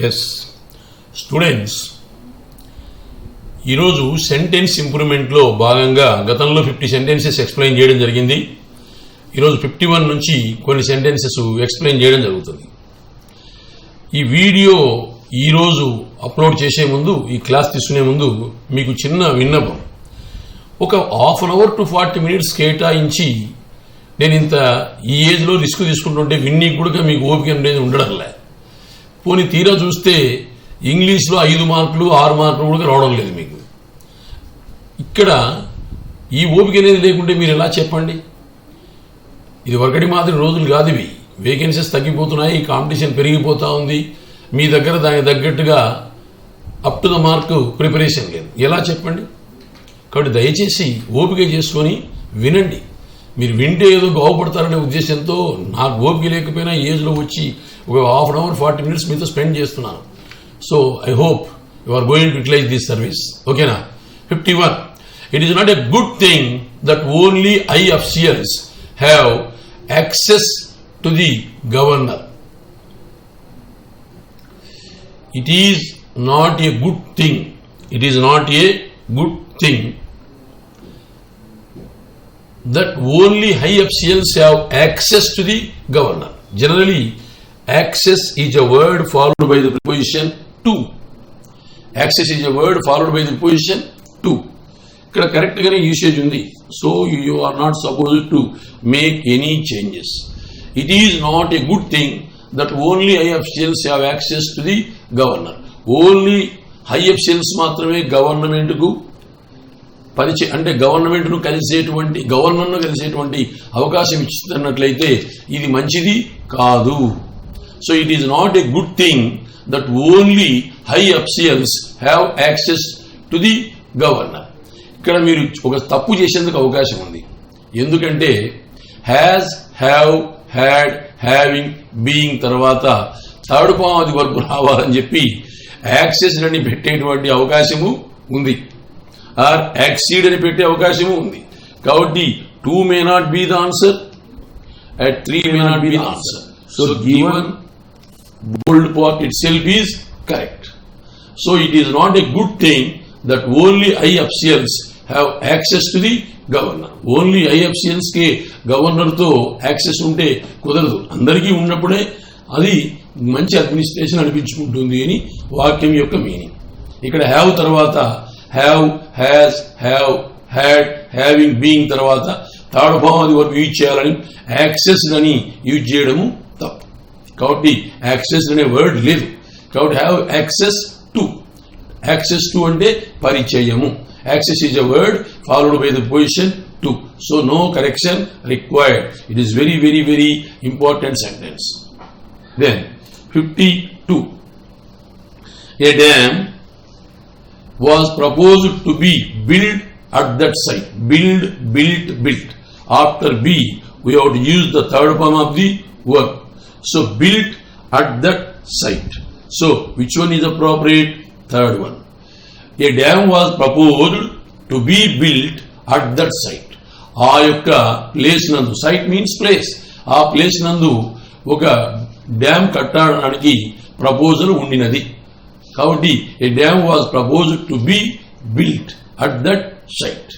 Yes students, ఈరోజు sentence ఇంప్రూవ్మెంట్లో భాగంగా గతంలో 50 సెంటెన్సెస్ ఎక్స్ప్లెయిన్ చేయడం జరిగింది. ఈరోజు 51 నుంచి కొన్ని సెంటెన్సెస్ ఎక్స్ప్లెయిన్ చేయడం జరుగుతుంది. ఈ వీడియో ఈరోజు అప్లోడ్ చేసే ముందు, ఈ క్లాస్ తీసుకునే ముందు మీకు చిన్న విన్నపం. ఒక half an hour to 40 minutes కేటాయించి నేను ఇంత ఈ ఏజ్లో రిస్క్ తీసుకుంటుంటే విన్నీ కూడా మీకు ఓపిక అనేది ఉండడంలే. పోనీ తీరా చూస్తే ఇంగ్లీష్లో 5 మార్కులు 6 మార్కులు కూడా రావడం లేదు మీకు. ఇక్కడ ఈ ఓపిక అనేది లేకుంటే మీరు ఎలా చెప్పండి? ఇది ఒకటి మాత్రం రోజులు కాదు, ఇవి వేకెన్సీస్ తగ్గిపోతున్నాయి, కాంపిటీషన్ పెరిగిపోతూ ఉంది. మీ దగ్గర దానికి తగ్గట్టుగా up to the mark preparation లేదు, ఎలా చెప్పండి? కాబట్టి దయచేసి ఓపిక చేసుకొని వినండి. మీరు వింటే ఏదో బాగుపడతారనే ఉద్దేశంతో నాకు ఓపిక లేకపోయినా ఏజ్లో వచ్చి ఒక హాఫ్ అన్ అవర్ 40 మినిట్స్ మీతో స్పెండ్ చేస్తున్నాను. So I hope you are going to utilize this service. ఓకేనా? 51. It is not a good thing that only high officials have access to the governor. It is not a good thing. It is not a good thing that only high officials have access to the governor. Generally, access is a word followed by the preposition to. Access is a word followed by the preposition to. ఇక్కడ correct గానే usage ఉంది. So you are not supposed to make any changes. It is not a good thing that only high officials have access to the governor. Only high officials మాత్రమే గవర్నమెంట్కు అంటే గవర్నమెంట్ను గవర్నర్ను కలిసేటువంటి అవకాశం ఇస్తున్నట్లయితే ఇది మంచిది కాదు. So it is not a good thing that only high officials have access to the governor. ఇక్కడ మీరు ఒక తప్పు చేసేందుకు అవకాశం ఉంది. ఎందుకంటే has, have, had, having, being తర్వాత థర్డ్ ఫామ్ అది వర్బ్ రావాలని చెప్పి యాక్సెస్ అని పెట్టేటువంటి అవకాశము ఉంది, ఆర్ యాక్సీడ్ అని పెట్టే అవకాశము ఉంది. కాబట్టి 2 may not be the answer, at 3 may not be the answer. So given bold part itself is correct. So it is not a good thing that only high officials have access to the governor. Only high officials K governor తో access ఉంటే కుదరదు. అందరికీ ఉన్నప్పుడే అది మంచి administration అనిపించుకుంటుంది అని వాక్యం యొక్క మీనింగ్. ఇక్కడ హ్యావ్ తర్వాత have, has, have, had, having, being తర్వాత థర్డ్ ఫామ్ అది వరకు యూజ్ చేయాలని యాక్సెస్ అని యూజ్ చేయడము తప్పు. కాబట్టి యాక్సెస్ అనే వర్డ్ లేదు. కాబట్టి have access to. Access to అంటే పరిచయము. Access is a word followed by the position to. So no correction required. It is very, very, very important sentence. Then 52. A dam was proposed to be built at that site. Build, built, built. After B, we have to use the third form of the verb. So built at that site. So which one is appropriate? Third one. A dam was proposed to be built at that site. ఆ యొక్క place నందు, site means place, ఆ place నందు ఒక dam కట్టడానికి proposal ఉండినది. కాబట్టి a dam was proposed to be built at that site.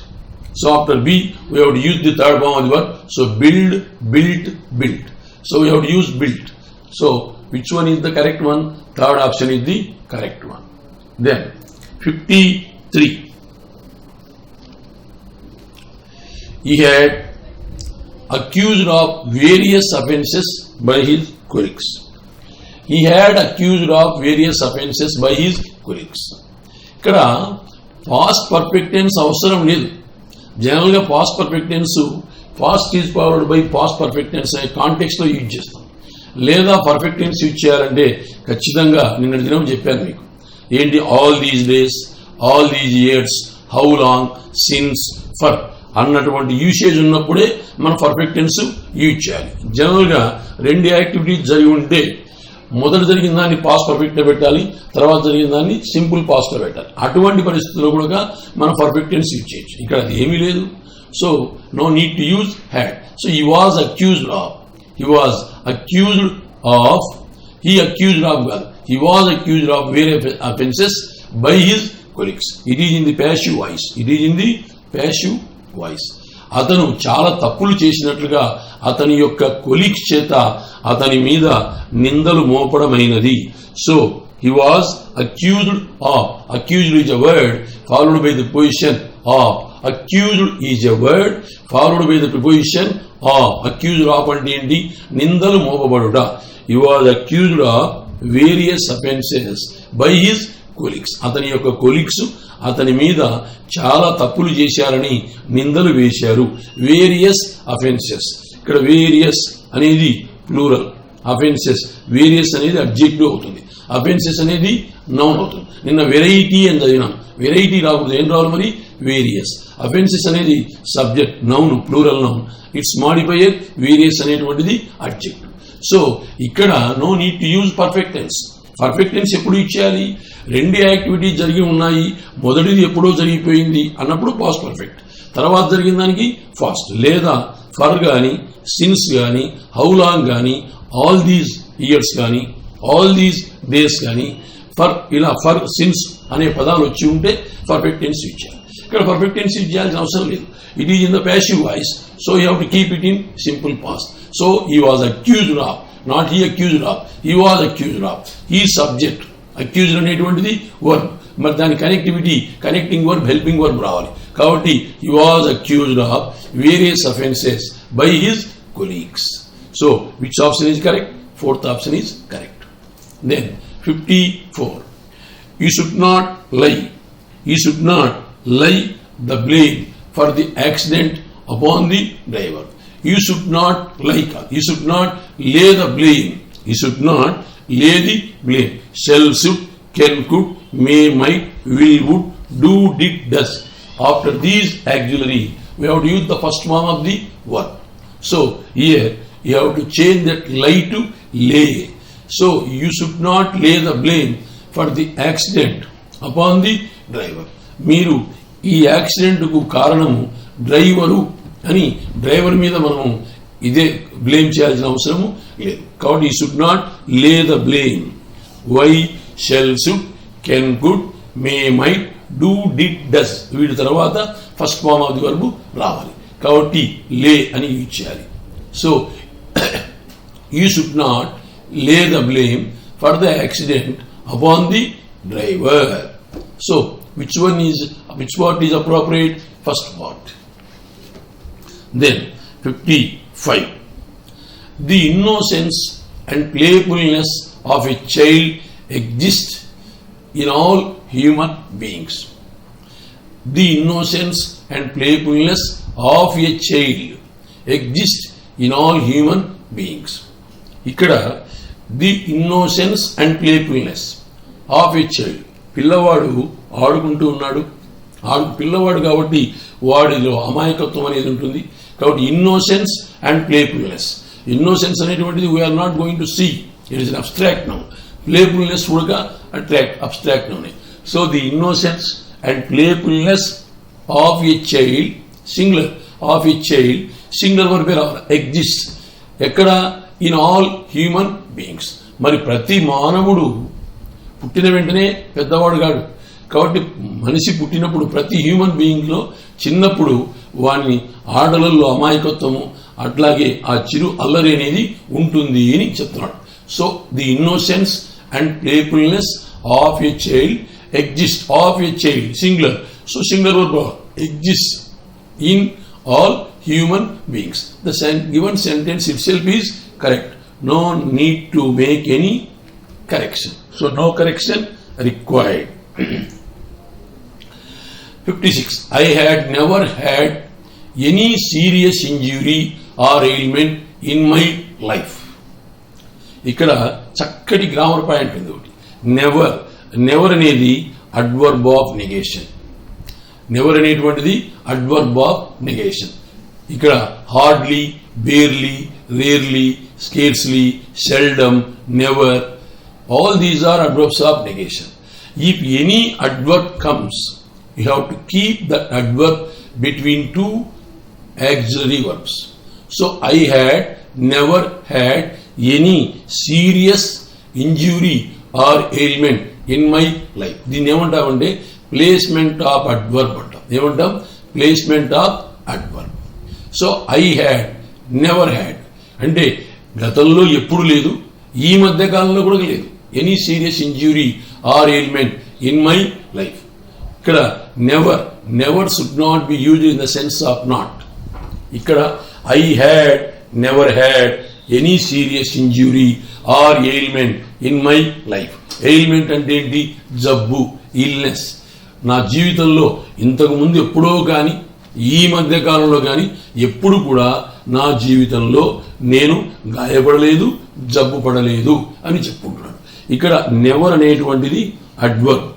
So after be we have to use the third form of the verb. So build, built, built. So we have to use built. So which one is the correct one? Third option is the correct one. Then 53. He had accused of various offences by his colleagues. He had accused of various offences by his colleagues. ఇక్కడ past perfect tense అవసరం లేదు. General గా past perfect tense past is followed by past perfect tense అనే context లో use చేస్తాం. లేదా perfect tense use చేయాలంటే ఖచ్చితంగా నిన్నటి దినం చెప్పాను మీకు. ఏంటి? All these days, all these years, how long, since, for అన్నటువంటి యూసేజ్ ఉన్నప్పుడే మనం పర్ఫెక్ట్ టెన్స్ యూజ్ చేయాలి. జనరల్ గా 2 యాక్టివిటీస్ జరిగి ఉంటే మొదట జరిగిన దాన్ని పాస్ట్ పర్ఫెక్ట్ లో పెట్టాలి, తర్వాత జరిగిన దాన్ని సింపుల్ పాస్ట్ లో పెట్టాలి. అటువంటి పరిస్థితుల్లో కూడా మనం పర్ఫెక్ట్ టెన్స్ యూజ్ చేయొచ్చు. ఇక్కడ అది ఏమీ లేదు. So no need to use had. So he was accused of. He accused of, he he was accused of various offenses by his colleagues. It is in the passive voice. It is in the passive voice. అతను చాలా తప్పులు చేసినట్లుగా అతని యొక్క colleagues చేత అతని మీద నిందలు మోపడమైనది. So he was accused of. Accused is a word followed by the preposition of. Accused is a word followed by the preposition of. Accused of అంటే ఏంటి? నిందలు మోపబడుట. He was accused of various offenses by his colleagues. అతని యొక్క colleagues అతని మీద చాలా తప్పులు చేశారని నిందలు వేశారు. Various offences. ఇక్కడ వేరియస్ అనేది ప్లూరల్, అఫెన్సెస్ వేరియస్ అనేది అడ్జెక్టివ్ అవుతుంది, అఫెన్సెస్ అనేది నౌన్ అవుతుంది. నిన్న వెరైటీ అని చదివినాం. వెరైటీ రాకూడదు, ఏం రావాలి మరి? వేరియస్. అఫెన్సెస్ అనేది subject, noun, plural noun. It's modifier. Various అనేటువంటిది అడ్జెక్టివ్. సో ఇక్కడ no need to use perfect tense. Perfect tense ఎప్పుడు ఇచ్చేయాలి? రెండు యాక్టివిటీస్ జరిగి ఉన్నాయి, మొదటిది ఎప్పుడో జరిగిపోయింది అన్నప్పుడు పాస్ట్ పర్ఫెక్ట్, తర్వాత జరిగిన దానికి ఫాస్ట్. లేదా ఫర్ కానీ, సిన్స్ కానీ, హౌ లాంగ్ కానీ, ఆల్ దీస్ ఇయర్స్ కానీ, ఆల్ దీస్ డేస్ కానీ, ఫర్ ఇలా ఫర్ సిన్స్ అనే పదాలు వచ్చి ఉంటే పర్ఫెక్ట్ టెన్స్ ఇచ్చారు. ఇక్కడ పర్ఫెక్ట్ టెన్స్ ఇచ్చేయాల్సిన అవసరం లేదు. It is in the passive voice. So you have to keep it in simple past. So he was accused of, not he accused of, he was accused of. He subject, accused అనేటువంటిది verb. మరి దాని connectivity, connecting verb, helping verb రావాలి. కాబట్టి he was accused of various offences by his colleagues. So which option is correct? Fourth option is correct. Then 54. You should not lie. You should not lie the blame for the accident upon the driver. You should not lie. You should not lay the blame. You should not lay the blame. Shall, should, can, could, may, might, will, would, do, did, does. After these auxiliary, we have to use the first form of the verb. So here you have to change that lie to lay. So you should not lay the blame for the accident upon the driver. మీరు ఈ accident కు కారణము driver అని driver మీద మనము ఇదే blame చేయాల్సిన అవసరము లేదు. కాబట్టి you should not lay the blame. Why, shall, should, can, could, may, might, do, did, does వీటి తర్వాత first form of the verb రావాలి. కాబట్టి లే అని యూజ్ చేయాలి. So you should not lay the blame for the accident upon the driver. So which part is appropriate? First part. Then 55. The innocence and playfulness of a child exist in all human beings. The innocence and playfulness of a child exist in all human beings. ఇక్కడ the innocence and playfulness of a child. పిల్లవాడు ఆడుకుంటూ ఉన్నాడు, పిల్లవాడు కాబట్టి వాడిలో అమాయకత్వం అనేది ఉంటుంది. కాబట్టి ఇన్నోసెన్స్ అండ్ ప్లేఫుల్నెస్. ఇన్నోసెన్స్ అనేటువంటిది we're not going to see, it is an abstract noun. Playfulness కూడా abstract noun. So the innocence and playfulness of a child, singular, of a child, singular వర్బే రావాలి. ఎగ్జిస్ట్ ఎక్కడ? In all human beings. మరి ప్రతి మానవుడు పుట్టిన వెంటనే పెద్దవాడు కాడు. కాబట్టి మనిషి పుట్టినప్పుడు ప్రతి హ్యూమన్ బీయింగ్లో చిన్నప్పుడు వాని ఆటలలో అమాయకత్వము, అట్లాగే ఆ చిరు అల్లరి అనేది ఉంటుంది అని చెప్తున్నాడు. So the innocence and playfulness of a child exist. Of a child singular. So singular verb exist in all human beings. The given sentence itself is correct. No need to make any correction. So no correction required. 56. I had never had any serious injury or ailment in my life. ఇక్కడ చక్కటి grammar point ఉంది ఒకటి. Never. Never అనేది adverb of negation. Never అనేటువంటిది adverb of negation. ఇక్కడ hardly, barely, rarely, scarcely, seldom, never, all these are adverbs of negation. If any adverb comes, you have to keep that adverb between two auxiliary verbs. So I had never had any serious injury or ailment in my life. దీన్ని ఏమంటామంటే placement of adverb అంటాం. ఏమంటాం? Placement of adverb. So I had, never had అంటే గతంలో ఎప్పుడు లేదు, ఈ మధ్య కాలంలో కూడా లేదు. Any serious injury or ailment in my life. ఇక్కడ never, never should not be used in the sense of not. ఇక్కడ I had, never had any serious injury or ailment in my life. Ailment అంటే ఏంటి? జబ్బు, illness. నా జీవితంలో ఇంతకు ముందు ఎప్పుడో కానీ ఈ మధ్య కాలంలో కానీ ఎప్పుడు కూడా నా జీవితంలో నేను గాయపడలేదు, జబ్బు పడలేదు అని చెప్పుకుంటున్నాను. ఇక్కడ నెవర్ అనేటువంటిది అడ్వర్బ్.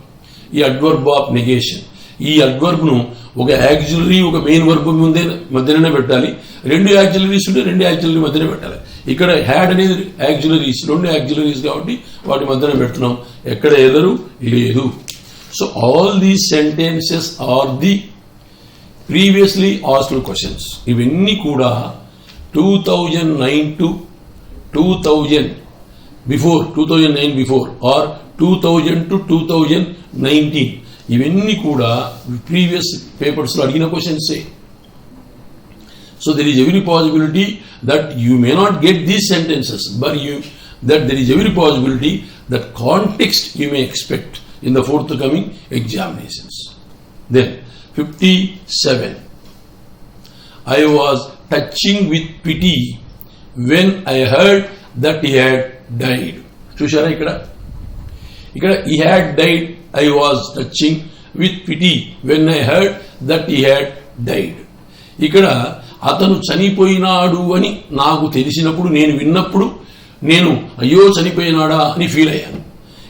ఈ అడ్వర్బ్ ఆఫ్ నెగేషన్. ఈ అడ్వర్బ్ను ఒక యాక్సిలరీ, ఒక మెయిన్ వర్బ్ మధ్యనే పెట్టాలి. రెండు యాక్సిలరీస్ ఉంటే రెండు యాక్సిలరీ మధ్యనే పెట్టాలి. ఇక్కడ హ్యాడ్ అనేది యాక్సిలరీస్, రెండు యాక్సిలరీస్ కాబట్టి వాటి మధ్యన పెడుతున్నాం. ఎక్కడ ఎదరు లేదు. So all these sentences are the previously asked questions. ఇవన్నీ కూడా 2009 to 2000 before, 2009 before or 2000 to 2019 ఇవన్నీ కూడా ప్రీవియస్ పేపర్స్లో అడిగిన క్వశ్చన్సే. So there is every possibility that you may not get these sentences, but that there is every possibility that context you may expect in the forthcoming examinations. Then 57. I was touching with pity when I heard that he had died. చూశారా ఇక్కడ he had died. I was touching with pity when I heard that he had died. ఇక్కడ అతను చనిపోయినాడు అని నాకు తెలిసినప్పుడు, నేను విన్నప్పుడు నేను అయ్యో చనిపోయినాడా అని ఫీల్ అయ్యాను.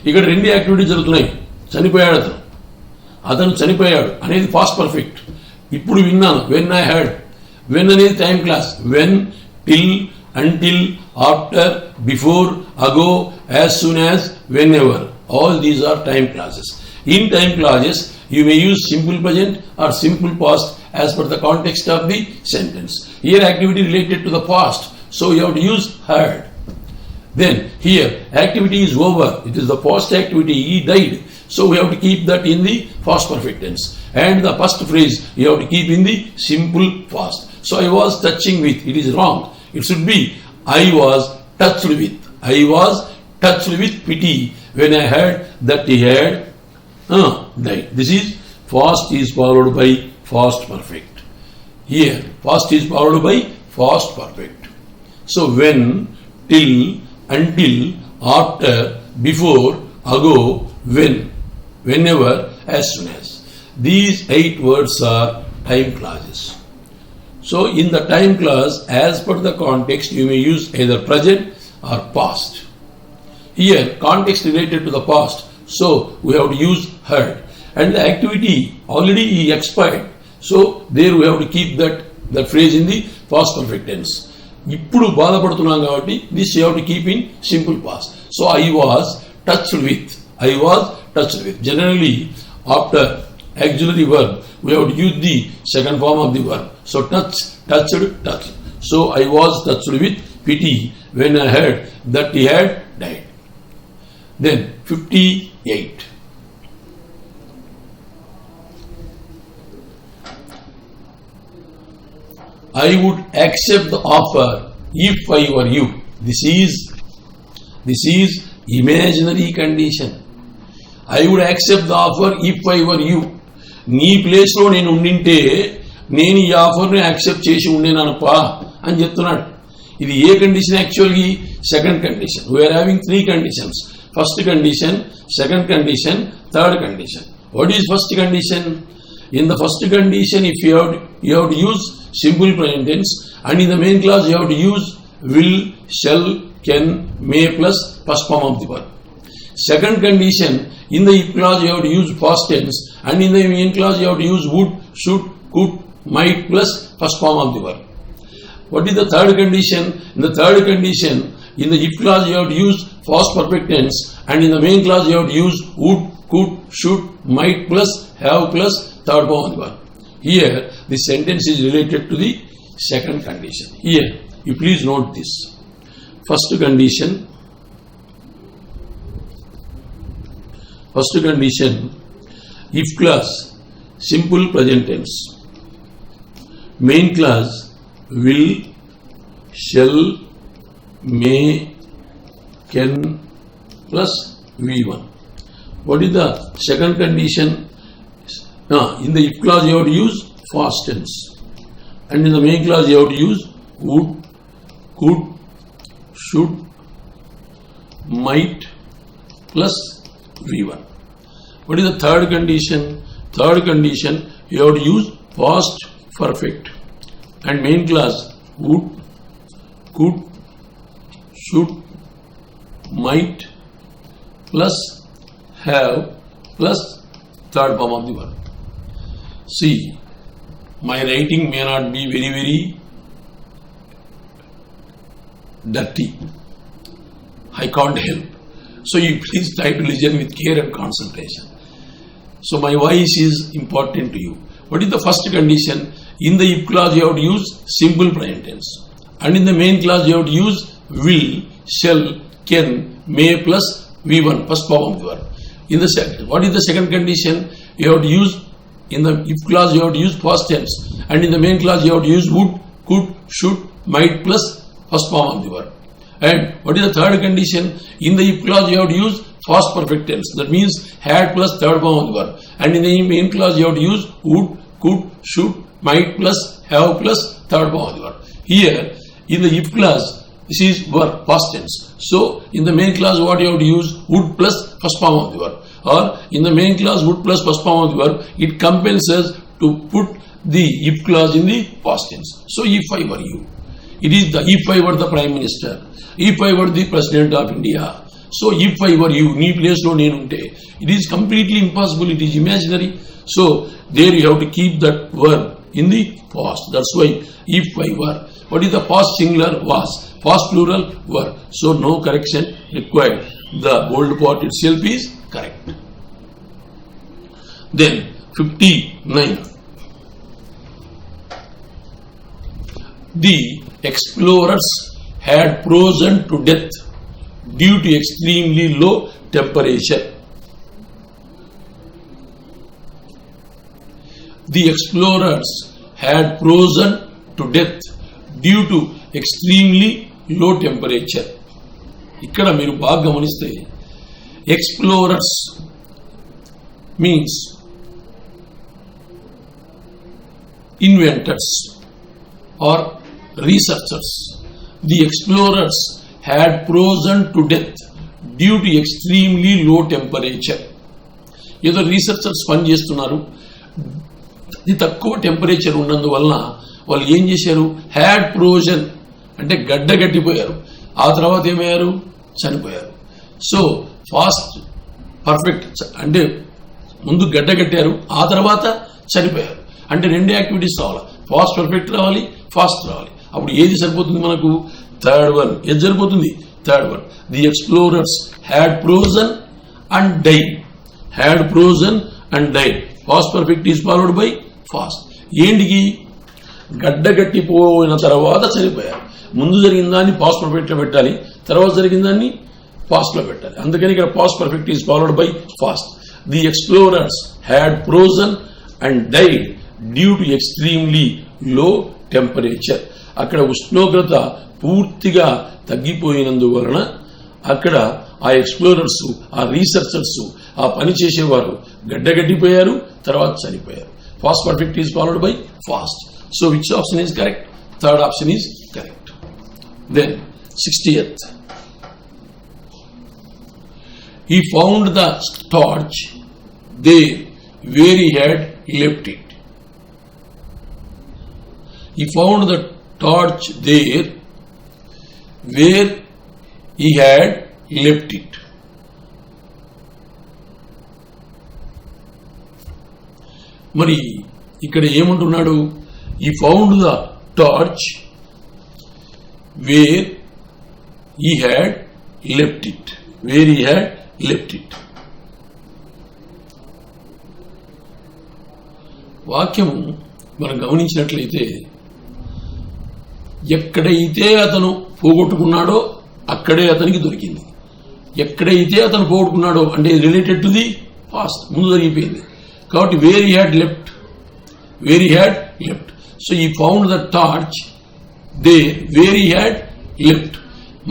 ఇక్కడ రెండు యాక్టివిటీ జరుగుతున్నాయి. చనిపోయాడు అతను చనిపోయాడు అనేది పాస్ట్ పర్ఫెక్ట్. ఇప్పుడు విన్నాను, వెన్ ఐ హర్డ్. వెన్ అనేది time class. When, till, until, after, before, ago, as soon as, whenever. All these are time clauses. In time clauses, you may use simple present or simple past as per the context of the sentence. Here activity related to the past, so you have to use heard. Then here activity is over. It is the past activity. He died. So we have to keep that in the past perfect tense. And the first phrase you have to keep in the simple past. So I was touching with. It is wrong. It should be I was touched with. I was touched with pity when I heard that he had died. This is past is followed by past perfect. Here past is followed by past perfect. So when, till, until, after, before, ago, when, whenever, as soon as. These 8 words are time clauses. So in the time clause, as per the context, you may use either present or past. Here context related to the past, so we have to use heard. And the activity already expired, so there we have to keep that phrase in the past perfect tense. ఇప్పుడు బాధపడుతున్నాం కాబట్టి this you have to keep in simple past. So I was touched with. I was touched with. Generally after auxiliary verb we have to use the second form of the verb. So touched, touched. So I was touched with pity when I heard that he had died. Then 58. I would accept the offer if I were you. This is imaginary condition. I would accept the offer if I were you. నీ ప్లేస్లో నేను ఉండింటే నేను ఈ ఆఫర్ని accept చేసి ఉండేనానప్పా అని చెప్తున్నాడు. ఇది ఏ condition? Actually second condition. We're having 3 conditions. First condition, second condition, third condition. What is first condition? In the first condition, if you have to use simple present tense, and in the main clause you have to use will, shall, can, may plus first form of the verb. Second condition, in the if clause you have to use past tense, and in the main clause you have to use would, should, could, might plus first form of the verb. What is the third condition? In the third condition, in the if clause you have to use past perfect tense, and in the main clause you have to use would, could, should, might plus have plus third form of the verb. Here the sentence is related to the second condition. Here you please note this. First condition, First condition, if clause, simple present tense. Main clause, will, shall, may, can plus V1. What is the second condition? In the if clause you have to use past tense, and in the main clause you have to use would, could, should, might plus V1. What is the third condition? Third condition, you have to use past perfect, and main clause would, could, should, might plus have plus third form of the verb. See, my writing may not be very dirty. I can't help. So you please try to listen with care and concentration. So my voice is important to you. What is the first condition? In the if clause you have to use simple present tense, and in the main clause you have to use will, shall, can, may plus V1, first form of the verb. In the second, what is the second condition? You have to use, in the if clause you have to use past tense, and in the main clause you have to use would, could, should, might plus first form of the verb. And what is the third condition? In the if clause you have to use past perfect tense, that means had plus third form of the verb, and in the main clause you have to use would, could, should, might plus have plus third form of the verb. Here in the if clause this is verb past tense, so in the main clause what you have to use would plus first form of the verb, or in the main clause would plus first form of the verb, it compels us to put the if clause in the past tense. So if I were you, it is the if I were the Prime Minister, if I were the President of India. So if I were you, nee place lo nenu unte, it is completely impossible, it is imaginary. So there you have to keep that verb in the past. That's why if I were. What is the past singular? Was. Past plural? Were. So no correction required. The bold part itself is correct. Then 59. The explorers had frozen to death due to extremely low temperature. The explorers had frozen to death due to extremely low temperature. ఇక్కడ మీరు బాగా గమనిస్తే explorers means inventors or researchers. The explorers had frozen to death due to extremely low temperature. ఏదో researchers పని చేస్తున్నారు, ఇది తక్కువ temperature ఉన్నందువలన వాళ్ళు ఏం చేశారు? హ్యాడ్ ఫ్రోజన్ అంటే గడ్డగట్టిపోయారు, ఆ తర్వాత ఏమయ్యారు? చనిపోయారు. సో ఫాస్ట్ పర్ఫెక్ట్ అంటే ముందు గడ్డగట్టారు, ఆ తర్వాత చనిపోయారు. అంటే రెండు యాక్టివిటీస్ రావాలి, ఫాస్ట్ పర్ఫెక్ట్ రావాలి, ఫాస్ట్ రావాలి. అప్పుడు ఏది సరిపోతుంది మనకు? Third one. ఏది సరిపోతుంది? Third one. The explorers had frozen and died. Had frozen and died. Fast perfect is followed by fast. ఏంటికి? గడ్డగట్టిపోయిన తర్వాత చనిపోయారు. ముందు జరిగిన దాన్ని పాస్ట్ పర్ఫెక్ట్ లో పెట్టాలి, తర్వాత జరిగిన దాన్ని పాస్ట్ లో పెట్టాలి. అందుకని ఇక్కడ past perfect is followed by fast. The explorers had frozen and died due to extremely లో టెంపరేచర్. అక్కడ ఉష్ణోగ్రత పూర్తిగా తగ్గిపోయినందువలన అక్కడ ఆ ఎక్స్ప్లోరర్స్, ఆ రీసెర్చర్స్, ఆ పని చేసేవారు గడ్డగట్టిపోయారు, తర్వాత చనిపోయారు. Fast perfect is followed by fast. So which option is correct? Third option is correct. Then 60th. He found the torch there where he had left it. He found the torch there where he had left it. మరి ఇక్కడ ఏమంటున్నాడు? He found the torch where he had left it. Where he had left it. వాక్యం మనం గమనించినట్లయితే ఎక్కడైతే అతను పోగొట్టుకున్నాడో అక్కడే అతనికి దొరికింది. ఎక్కడైతే అతను పోగొట్టుకున్నాడో అంటే రిలేటెడ్ టు ది పాస్ట్, ముందు జరిగిపోయింది. కాబట్టి where he had left, so he found the torch there where he had left.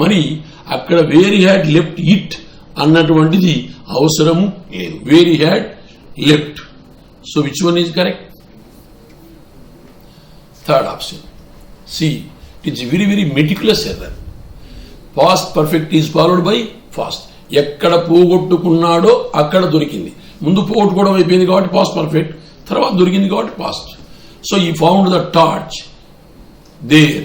మరి అక్కడ where he had left it అన్నటువంటిది అవసరము లేదు. Where he had left. So which one is correct? Third option C. It's very very meticulous error. Past perfect is followed by past. ఎక్కడ పోగొట్టుకున్నాడో అక్కడ దొరికింది. ముందు పోగొట్టుకోవడం అయిపోయింది కాబట్టి పాస్ట్ పర్ఫెక్ట్, తర్వాత దొరికింది కాబట్టి past. So he found the torch there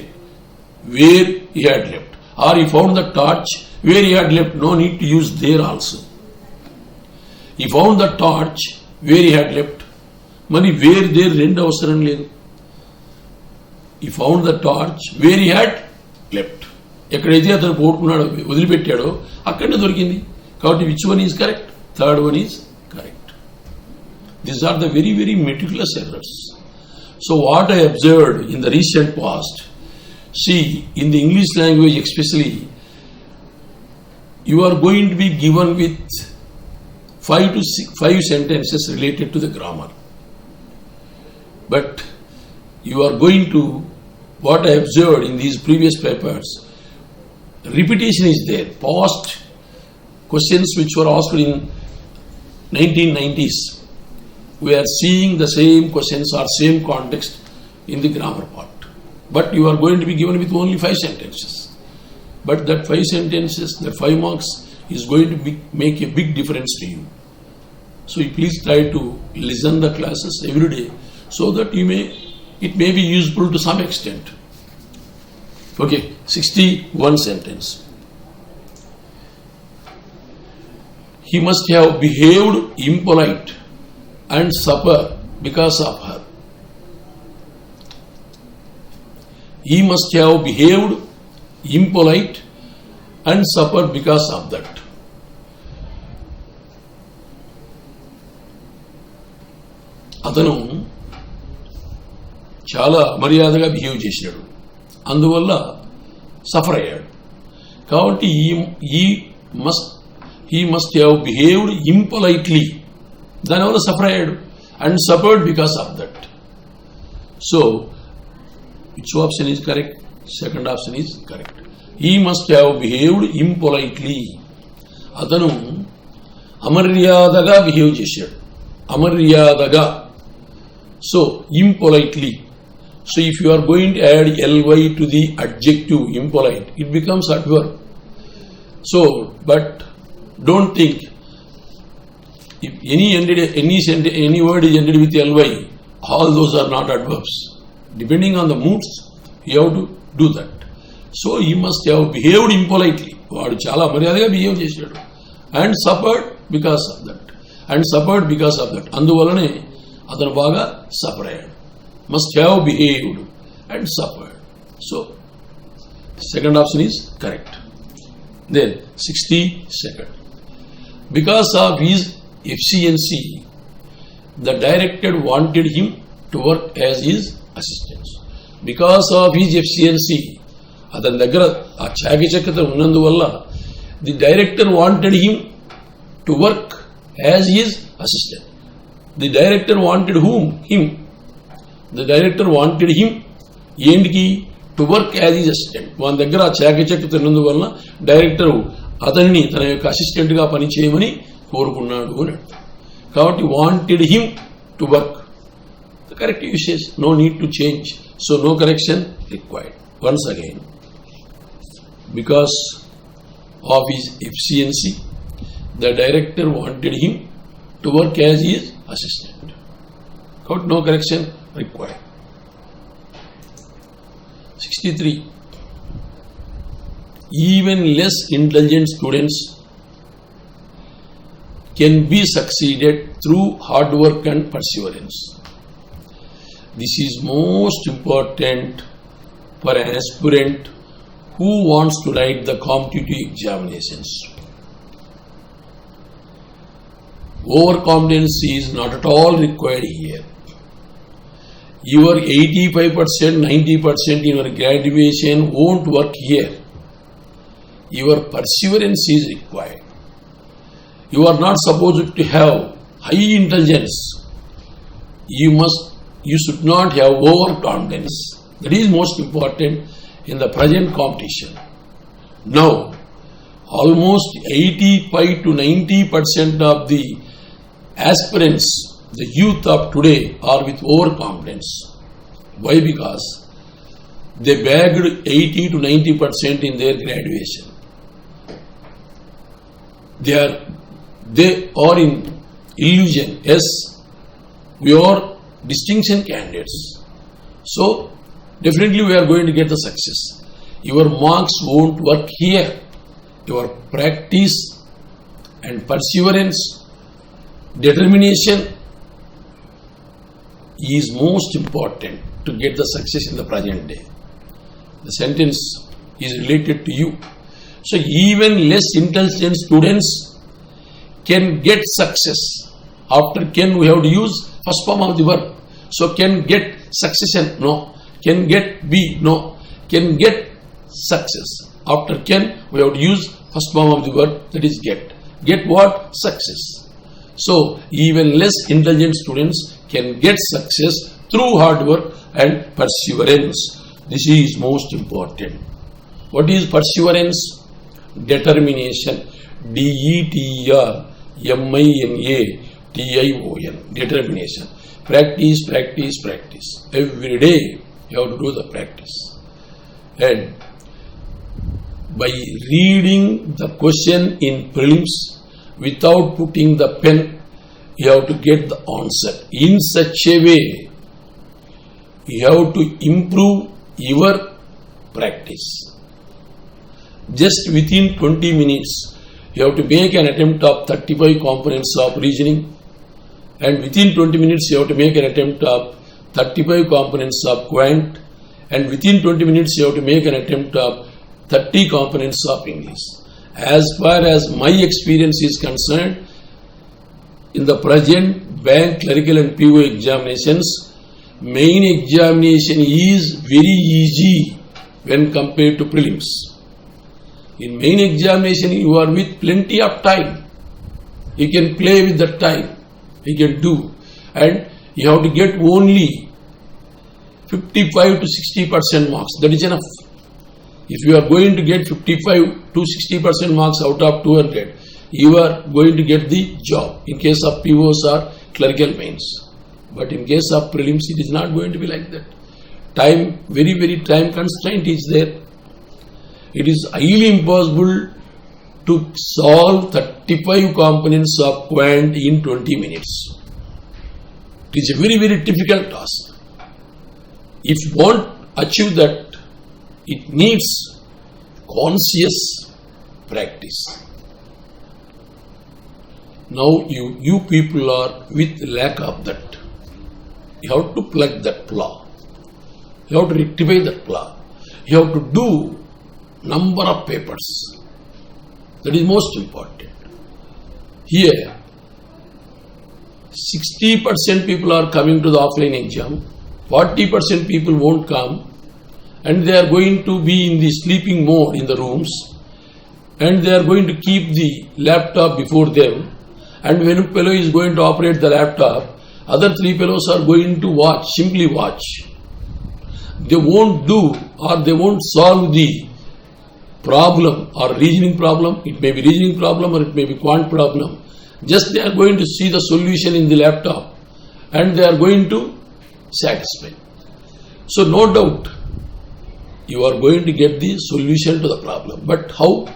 where he had left, or he found the torch where he had left. No need to use there also. He found the torch where he had left, మరి where there రెండు అవసరం లేదు. He found the torch where he had left, ఎక్కడైతే అతను పోగొట్టుకున్నాడో వదిలిపెట్టాడో అక్కడనే దొరికింది. కాబట్టి which one is correct? Third one is correct. These are the very very meticulous errors. So what I observed in the recent past, see in the English language especially, you are going to be given with 5 sentences related to the grammar, but you are going to, what I observed in these previous papers, repetition is there. Past questions which were asked in 1990s, we are seeing the same questions or same context in the grammar part, but you are going to be given with only 5 sentences. But that 5 sentences, that 5 marks is going to make a big difference to you. So you please try to listen the classes every day so that it may be useful to some extent. Okay, 61 sentence. He must have behaved impolite and suffer because of her. He must have behaved impolite and suffered because of that. అతను చాలా మర్యాదగా behave చేసినాడు, అందువల్ల suffer అయ్యాడు. కాబట్టి he must have behaved impolitely, దానివల్ల suffer అయ్యాడు, and suffered because of that. So which option is correct? Second option is correct. He must have behaved impolitely. అతను అమర్యాదగా బిహేవ్ చేశాడు, అమర్యాదగా. So impolitely. So if you are going to add ly to the adjective impolite, it becomes adverb. So but don't think if any word is ended with ly, all those are not adverbs. Depending on the moods, you have to do that. So he must have behaved impolitely. వాడు చాలా మర్యాదగా behave చేశాడు. And suffered because of that. అందువలనే అతను బాగా suffer అయ్యాడు. Must have behaved and suffered. So second option is correct. Then 62nd. Because of his efficiency, the director wanted him to work as his assistant. Because of his efficiency, అతని దగ్గర ఆ చాకచక్యత ఉన్నందువల్ల the director wanted him to work as his assistant. The director wanted him ఏంటికి? To work as his assistant. వాని దగ్గర ఆ చాకచక్యత ఉన్నందువల్ల డైరెక్టర్ అతనిని తన యొక్క అసిస్టెంట్ గా పనిచేయమని కోరుకున్నాడు అని అర్థం. కాబట్టి wanted him to work. Corrective says no need to change, so no correction required. Once again, because of his efficiency, the director wanted him to work as his assistant. No correction required. 63. Even less intelligent students can be succeeded through hard work and perseverance. This is most important for an aspirant who wants to write the competitive examinations. Overconfidence is not at all required here. Your 85%, 90% in your graduation won't work here. Your perseverance is required. You are not supposed to have high intelligence, you should not have overconfidence. That is most important in the present competition. Now, almost 85 to 90% of the aspirants, the youth of today, are with overconfidence. Why? Because they bagged 80 to 90% in their graduation. They are in illusion. Yes, we are distinction candidates. So, definitely we are going to get the success. Your marks won't work here. Your practice and perseverance, determination is most important to get the success in the present day. The sentence is related to you. So even less intelligent students can get success. After can we have to use first form of the verb. So can get succession, no. Can get be, no. Can get success. After can we have to use first form of the verb, that is get. Get what? Success. So even less intelligent students can get success through hard work and perseverance. This is most important. What is perseverance? Determination. DETERMINATION. Determination. Practice, practice, practice. Every day you have to do the practice. And by reading the question in prelims without putting the pen, you have to get the answer. In such a way, you have to improve your practice. Just within 20 minutes, you have to make an attempt of 35 components of reasoning, and within 20 minutes, you have to make an attempt of 35 components of quant, and within 20 minutes, you have to make an attempt of 30 components of English. As far as my experience is concerned, in the present bank, clerical and PO examinations, main examination is very easy when compared to prelims. In main examination, you are with plenty of time. You can play with the time. You can do. And you have to get only 55 to 60% marks. That is enough. If you are going to get 55 to 60% marks out of 200, you are going to get the job in case of POs or clerical mains. But in case of prelims, it is not going to be like that. Time, very, very time constraint is there. It is highly impossible to solve 35 components of quant in 20 minutes. It is a very, very difficult task. If you want to achieve that, it needs conscious practice. Now you people are with lack of that. You have to plug that flaw. You have to rectify that flaw. You have to do number of papers. That is most important. Here, 60% people are coming to the offline exam, 40% people won't come, and they are going to be in the sleeping mode in the rooms, and they are going to keep the laptop before them, and when a fellow is going to operate the laptop, other three fellows are going to watch, simply watch. They won't do or they won't solve the problem or reasoning problem. It may be reasoning problem or it may be quant problem. Just they are going to see the solution in the laptop and they are going to satisfy. So no doubt you are going to get the solution to the problem. But how?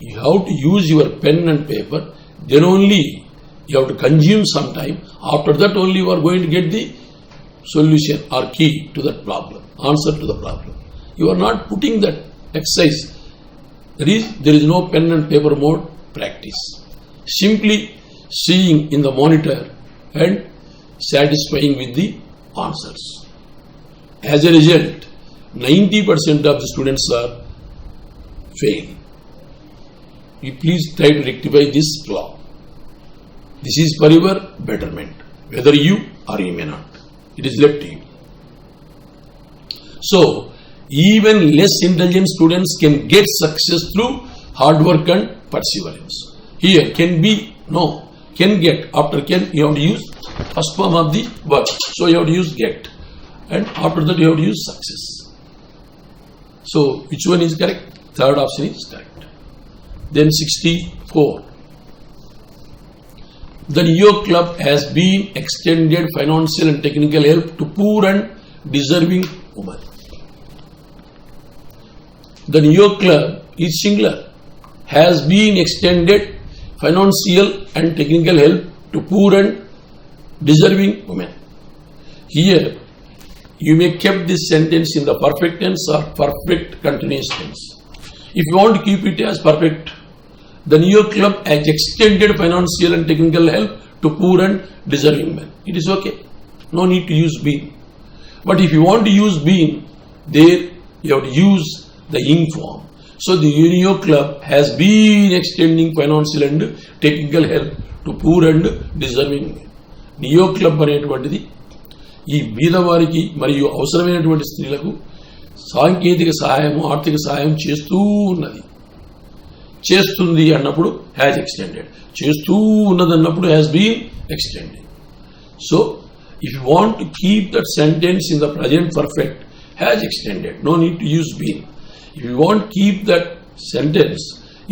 You have to use your pen and paper. Then only you have to consume some time. After that only you are going to get the solution or key to that problem, answer to the problem. You are not putting that exercise. There is no pen and paper mode practice. Simply seeing in the monitor and satisfying with the answers. As a result, 90% of the students are failing. You please try to rectify this flaw. This is for your betterment, whether you or you may not. It is left to you. So, even less intelligent students can get success through hard work and perseverance. Here can be, no. Can get. After can, you have to use first form of the verb. So you have to use get. And after that, you have to use success. So which one is correct? Third option is correct. Then 64. The Neo Club has been extended financial and technical help to poor and deserving women. The Neo Club is singular. Has been extended financial and technical help to poor and deserving women. Here, you may keep this sentence in the perfect tense or perfect continuous tense. If you want to keep it as perfect, the Neo Club has extended financial and technical help to poor and deserving men. It is okay. No need to use been. But if you want to use been, there you have to use the ing form. So the Neo Club has been extending financial and technical help to poor and deserving men. Neo Club అనేటువంటిది ఈ బీదవారికి మరియు అవసరమైనటువంటి స్త్రీలకు సాంకేతిక సహాయము, ఆర్థిక సహాయం చేస్తుంది అన్నప్పుడు హ్యాజ్ ఎక్స్టెండెడ్, చేస్తూ ఉన్నదన్నప్పుడు has been extended. So if you want to keep that sentence in the present perfect, has extended, no need to use been. If you want to keep that sentence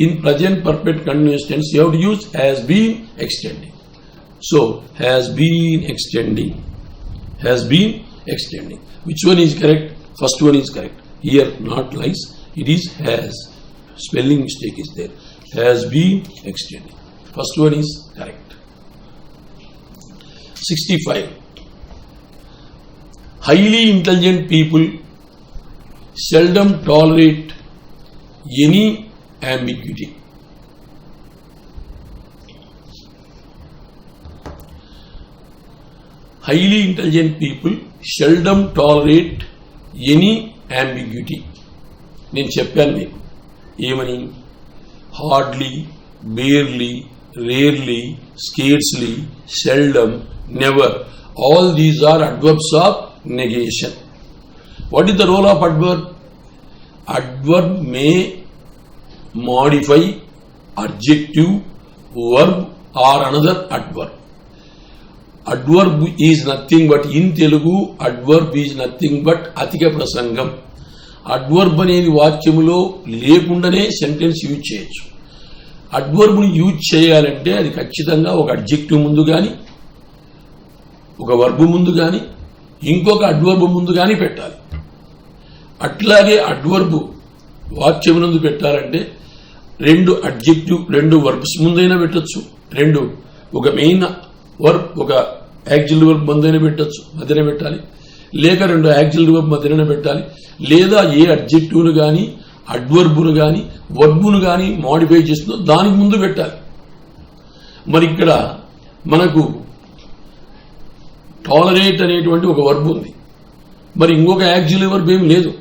in present perfect continuous tense, you have to use has been extending. So, has been extending. Has been extending. Which one is correct? First one is correct. Here, not lies. It is has. Spelling mistake is there. Has been extending. First one is correct. 65. Highly intelligent people seldom tolerate any ambiguity. Highly intelligent people seldom tolerate any ambiguity. నేను చెప్పాను మీకు ఏమని, hardly, barely, rarely, scarcely, seldom, never, all these are adverbs of negation. What is the role of adverb? Adverb may modify adjective, verb or another adverb. Adverb is nothing but, in Telugu, adverb is nothing but atika prasangam. Adverb అనేది వాక్యములో లేకుండానే sentence use చేయొచ్చు. అడ్వర్బ్ని use చేయాలంటే అది ఖచ్చితంగా ఒక adjective ముందు కానీ, ఒక వర్బ్ ముందు కానీ, ఇంకొక అడ్వర్బ్ ముందు కానీ పెట్టాలి. అట్లాగే అడ్వర్బ్ వాక్యమునందు పెట్టాలంటే రెండు అడ్జెక్టివ్, రెండు వర్బ్స్ ముందైనా పెట్టచ్చు, ఒక మెయిన్ వర్బ్, ఒక యాక్సిలరీ వర్బ్ ముందైనా పెట్టచ్చు, మధ్యన పెట్టాలి, లేక రెండు యాక్సిలరీ వర్బ్ మధ్యన పెట్టాలి, లేదా ఏ అడ్జెక్టివ్ను కానీ, అడ్వర్బ్ను కానీ, వర్బ్ను కానీ మోడిఫై చేస్తుందో దానికి ముందు పెట్టాలి. మరి ఇక్కడ మనకు టాలరేట్ అనేటువంటి ఒక వర్బ్ ఉంది, మరి ఇంకొక యాక్సిలరీ వర్బ్ ఏమి లేదు,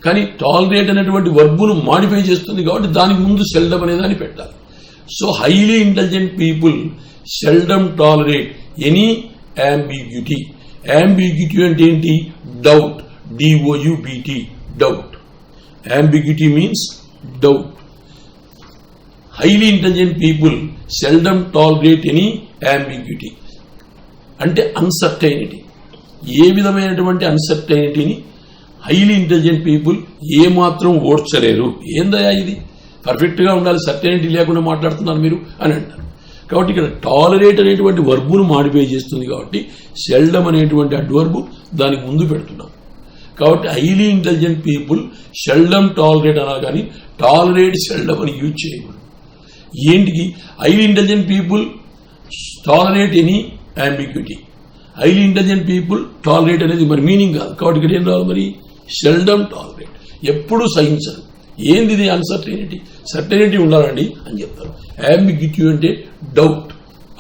కానీ టాలరేట్ అనేటువంటి వర్బును మాడిఫై చేస్తుంది కాబట్టి దానికి ముందు సెల్డమ్ అనే దాన్ని పెట్టాలి. So highly intelligent people seldom tolerate any ambiguity. Ambiguity అంటే ఏంటి? Doubt, DOUBT, doubt. Ambiguity means doubt. Highly intelligent people seldom tolerate any ambiguity అంటే అన్సర్టైనిటీ. ఏ విధమైనటువంటి అన్సర్టైనిటీని హైలీ ఇంటెలిజెంట్ పీపుల్ ఏమాత్రం ఓడ్చలేరు. ఏందయ్యా ఇది, పర్ఫెక్ట్గా ఉండాలి, సర్టైనిటీ లేకుండా మాట్లాడుతున్నారు మీరు అని అంటారు. కాబట్టి ఇక్కడ టాలరేట్ అనేటువంటి వర్బును మాడిఫై చేస్తుంది కాబట్టి సెల్డమ్ అనేటువంటి అడ్వర్బు దానికి ముందు పెడుతున్నాం. కాబట్టి highly intelligent people seldom tolerate అన్నా కానీ టాలరేట్ సెల్డమ్ అని యూజ్ చేయకూడదు. ఏంటికి? Highly intelligent people tolerate any ambiguity. Highly intelligent people tolerate అనేది మరి మీనింగ్ కాదు. కాబట్టి ఇక్కడ ఏం రావాలి? మరి సెల్డమ్ టాలరేట్, ఎప్పుడు సహించరు. ఏంది ఇది? అన్సర్టైనిటీ. సర్టైనిటీ ఉండాలండి అని చెప్తారు. అంబిగ్యూటీ అంటే డౌట్,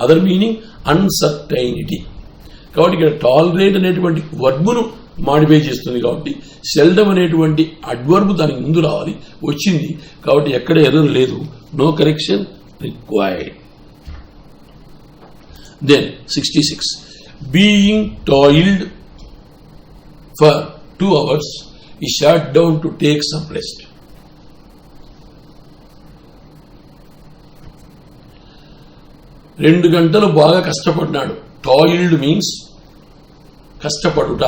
అదర్ మీనింగ్ అన్సర్టైనిటీ. కాబట్టి ఇక్కడ టాలరేట్ అనేటువంటి వర్బును మాడిఫై చేస్తుంది కాబట్టి సెల్డమ్ అనేటువంటి అడ్వర్బ్ దానికి ముందు రావాలి, వచ్చింది కాబట్టి ఎక్కడ ఎర్రర్ లేదు, no correction required. Then 66. Being toiled for 2 hours, he sat down to take some rest. 2 గంటలు బాగా కష్టపడినాడు. Toiled means కష్టపడుట.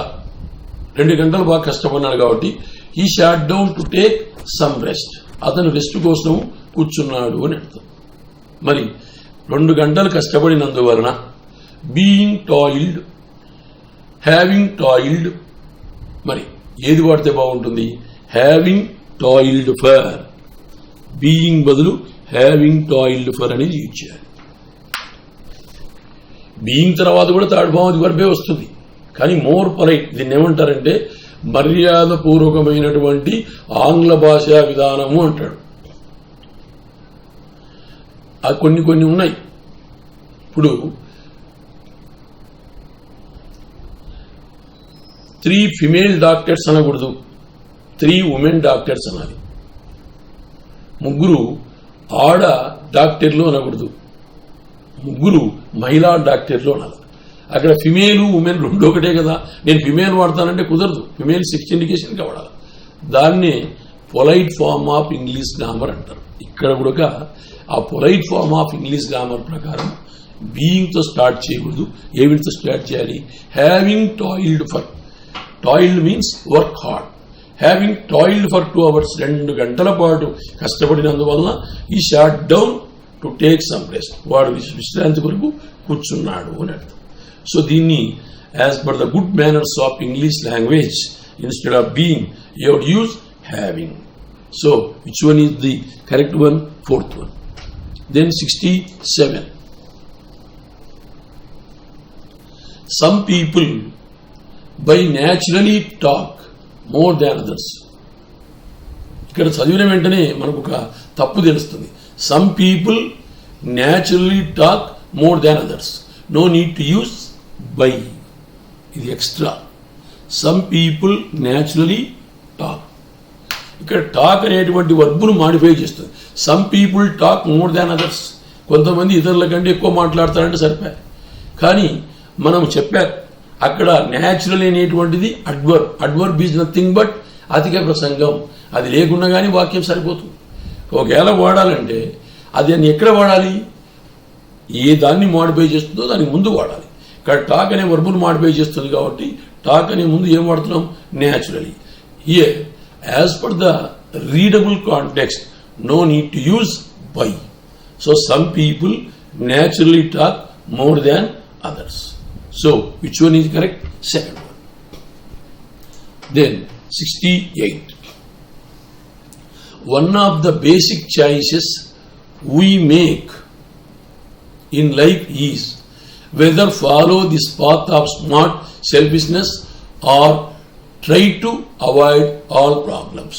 2 గంటలు బాగా కష్టపడినాడు కాబట్టి he sat down to take some rest. అతను రెస్ట్ కోసం కూర్చున్నాడు అని అర్థం. మరి 2 గంటలు కష్టపడినందువలన బీయింగ్ టాయిల్డ్, హ్యావింగ్ టాయిల్డ్, మరి ఏది వాడితే బాగుంటుంది? Having toiled for. బీయింగ్ బదులు హ్యావింగ్ టాయిల్డ్ ఫర్ అనేది యూజ్ చేయాలి. బీయింగ్ తర్వాత కూడా థర్డ్ ఫార్మ్ వర్బే వస్తుంది, కానీ మోర్ పొలైట్. దీన్ని ఏమంటారంటే మర్యాదపూర్వకమైనటువంటి ఆంగ్ల భాషా విధానము అంటాడు. అది కొన్ని ఉన్నాయి. ఇప్పుడు 3 ఫిమేల్ డాక్టర్స్ అనకూడదు, 3 ఉమెన్ డాక్టర్స్ అనాలి. 3 ఆడ డాక్టర్లు అనకూడదు, 3 మహిళా డాక్టర్లు అనాలి. అక్కడ ఫిమేల్ ఉమెన్ 2 ఒకటే కదా. నేను ఫిమేల్ వాడతానంటే కుదరదు, ఫిమేల్ సెక్స్ ఇండికేషన్గా వాడాలి. దాన్ని polite form of English grammar అంటారు. ఇక్కడ కూడా ఆ polite form of English grammar ప్రకారం బీయింగ్తో స్టార్ట్ చేయకూడదు. ఏమిటితో స్టార్ట్ చేయాలి? Having toiled for. Toiled means work hard. Having toiled for 2 hours, 2 గంటల పాటు కష్టపడినందువలన he sat down to take some rest. వాడు విశ్రాంతి కొరకు కూర్చున్నాడు అని అర్థం. సో దీన్ని as per the good manners of English language, instead of being you would use having. So which one is the correct one? 4th one. Then 67. Some people by naturally talk more than others. ఇక్కడ చదివిన వెంటనే మనకు ఒక తప్పు తెలుస్తుంది. Some people naturally talk more than others. No need to use by. ఇది extra. Some people naturally talk. ఇక్కడ talk అనేటువంటి వర్బును మాడిఫై చేస్తుంది. Some people talk more than others. కొంతమంది ఇతరుల కంటే ఎక్కువ మాట్లాడతారంటే సరిపోయారు. కానీ మనం చెప్పారు అక్కడ న్యాచురల్ అనేటువంటిది adverb. Adverb is nothing but అధిక ప్రసంగం. అది లేకుండా కానీ వాక్యం సరిపోతుంది. ఒకవేళ వాడాలంటే అది ఎక్కడ వాడాలి? ఏ దాన్ని మాడిఫై చేస్తుందో దానికి ముందు వాడాలి. ఇక్కడ టాక్ అనే వర్బును మాడిఫై చేస్తుంది కాబట్టి టాక్ అనే ముందు ఏం వాడుతున్నాం? Naturally. Here as per the readable context, no need to use by. So some people naturally talk more than others. So which one is correct? Second one. Then 68. One of the basic choices we make in life is whether follow this path of smart selfishness or try to avoid all problems.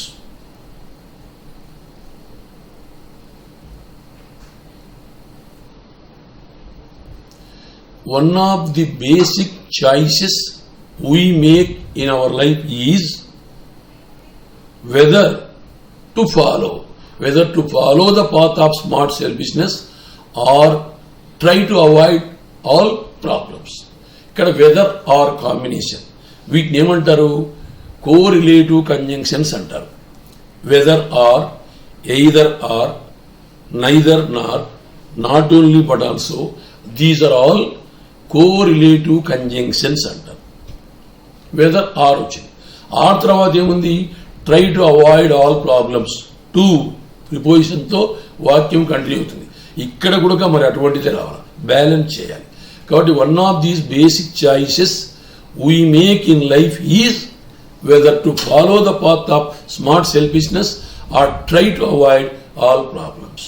One of the basic choices we make in our life is whether to follow the path of smart selfishness or try to avoid all problems. ఇక్కడ whether or combination. వీటిని ఏమంటారు? Correlative conjunctions అంటారు. Whether or, either or, neither nor, not only but also, these are all correlative conjunctions అంటారు. Whether or వచ్చింది. Or తర్వాత ఏముంది? Try to avoid all problems. 2 ప్రిపోజిషన్తో వాక్యం కంటిన్యూ అవుతుంది. ఇక్కడ కూడా మరి అటువంటిదే రావాలి, బ్యాలెన్స్ చేయాలి. కాబట్టి one of these basic choices we make in life is whether to follow the path of smart selfishness or try to avoid all problems.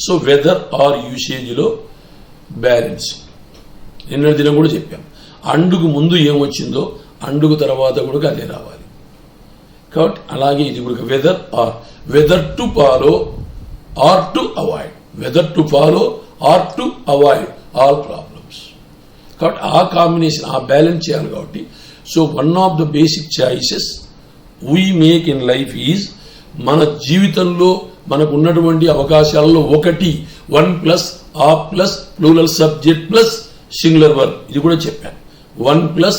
So whether or usage లో బ్యాలెన్స్. నిన్న దినం కూడా చెప్పాం, అండుకు ముందు ఏమొచ్చిందో అండుకు తర్వాత కూడా అదే రావాలి. కాబట్టి అలాగే ఇది కూడా whether to follow or to avoid, whether to follow or to avoid all problems. కాబట్టి ఆ కాంబినేషన్, ఆ బ్యాలెన్స్ చేయాలి. కాబట్టి so one of the basic choices we make in life is, మన జీవితంలో మనకు ఉన్నటువంటి అవకాశాలలో ఒకటి 1 + of plus plural subject plus singular verb. ఇది కూడా చెప్పాను. 1 +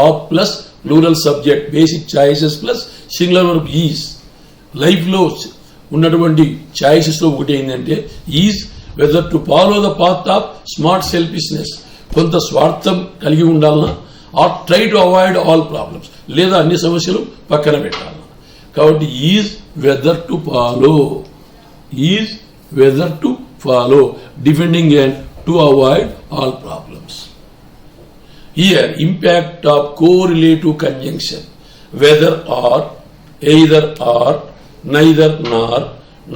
of plus plural subject, basic choices plus singular verb is. లైఫ్లో ఉన్నటువంటి చాయిసెస్లో ఒకటి ఏంటంటే is whether to follow the path of smart selfishness, కొంత స్వార్థం కలిగి ఉండాలన్నా, or try to avoid all problems, లేదా అన్ని సమస్యలు పక్కన పెట్టాలన్నా. కాబట్టి is whether to follow, is whether to follow, depending and to avoid all problems. Here, impact of correlative conjunction, whether or, either or, neither nor,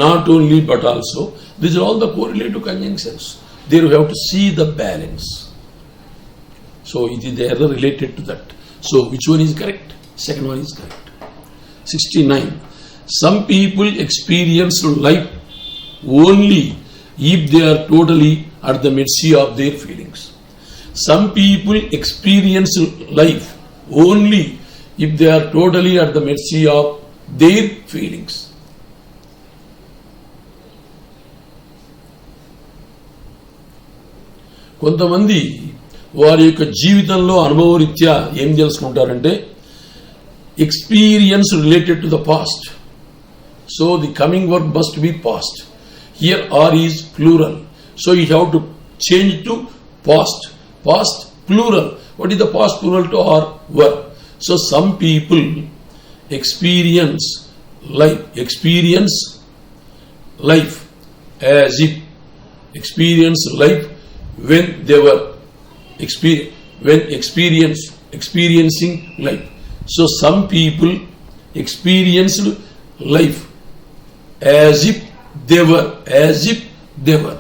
not only but also. These are all the correlative conjunctions. There you have to see the balance. So it is the error related to that. So which one is correct? Second one is correct. 69. Some people experience life only if they are totally at the mercy of their feelings. Some people experience life only if they are totally at the mercy of their feelings. కొంతమంది వారి యొక్క జీవితంలో అనుభవరీత్యా ఏం తెలుసుకుంటారంటే experience related to the past. So the coming work must be past. Here are is plural, so you have to change to past. Past plural. What is the past plural to our verb? So some people experience life as if when they were experiencing life. So some people experienced life as if they were.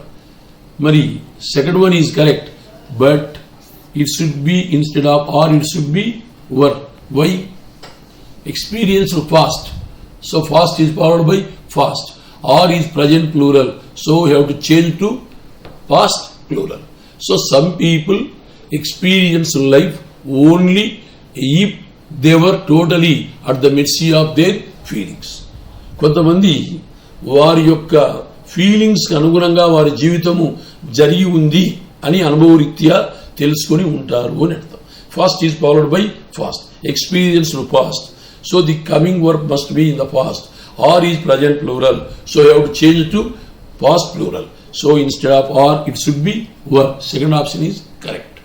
Mari second one is correct, but it should be instead of or, it should be were. Why? Experience past. So past is followed by fast. Or is present plural. So you have to change to past plural. So some people experience life only if they were totally at the mercy of their feelings. కొంతమంది వారి యొక్క feelings కి అనుగుణంగా వారి జీవితము జరిగి ఉంది అని అనుభవరీత్యా తెలుసుకొని ఉంటారు అని అర్థం. Past is followed by past, experience past. So the coming work must be in the past. Are is present plural, so you have to change to past plural. So instead of are it should be were. Second option is correct.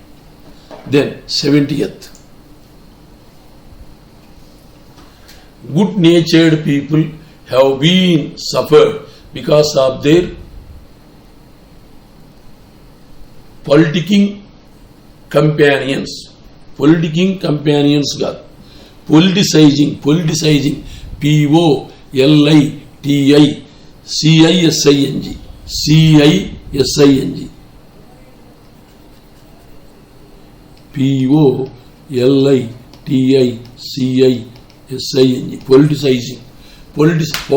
Then 70th. Good natured people have been suffered because of their politicking companions కాదు, politicizing, POLITICISING,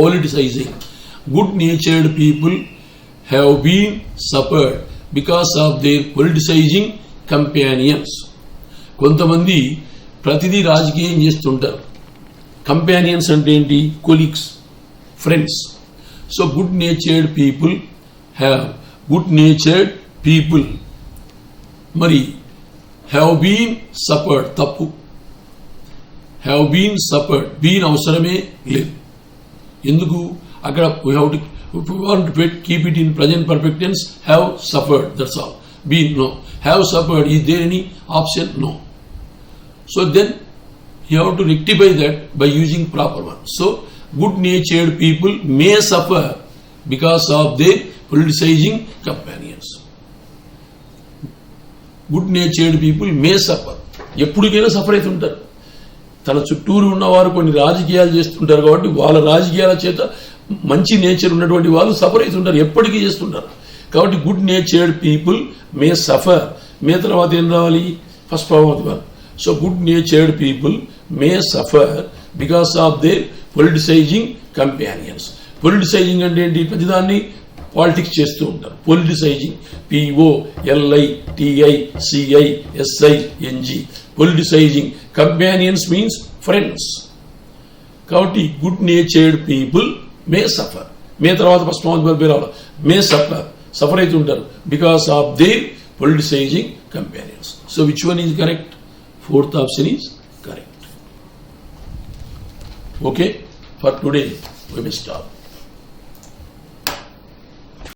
politicizing. Good natured people have been suffered because of their politicizing companions. కొంతమంది ప్రతిదీ రాజకీయం చేస్తుంటారు. Companions అంటే ఏంటి? Colleagues, friends. So good natured people మరి have been suffered, తప్పు. Have been suffered, been అవసరమే లేదు. ఎందుకు? అక్కడ we have to, if we want to keep it in present perfect tense, have suffered, that's all. Been, no. Have suffered, is there any option? No. So then you have to rectify that by using proper one. So good natured people may suffer because of their politicizing companions. Good natured people may suffer. ఎప్పటికైనా suffer అవుతుంటారు. తన చుట్టూరు ఉన్నవారు కొన్ని రాజకీయాలు చేస్తుంటారు కాబట్టి వాళ్ళ రాజకీయాల చేత మంచి నేచర్ ఉన్నటువంటి వాళ్ళు సఫర్ అవుతుంటారు, ఎప్పటికీ చేస్తుంటారు. కాబట్టి good natured people may suffer. May తర్వాత ఏం రావాలి? First form of the verb. So good natured people may suffer because of their politicising companions. Politicising అంటే ఏంటి? ప్రతిదాన్ని పాలిటిక్స్ చేస్తూ ఉంటారు. Politicising, POLITICISING, politicising. Companions means friends. కాబట్టి good natured people may suffer. May తర్వాత ఫస్ట్ ఫార్మ్ వర్బ్ రావాలి. May suffer అవుతుంటారు because of their politicising companions. So which one is correct? Fourth option is correct. Okay, for today we will stop.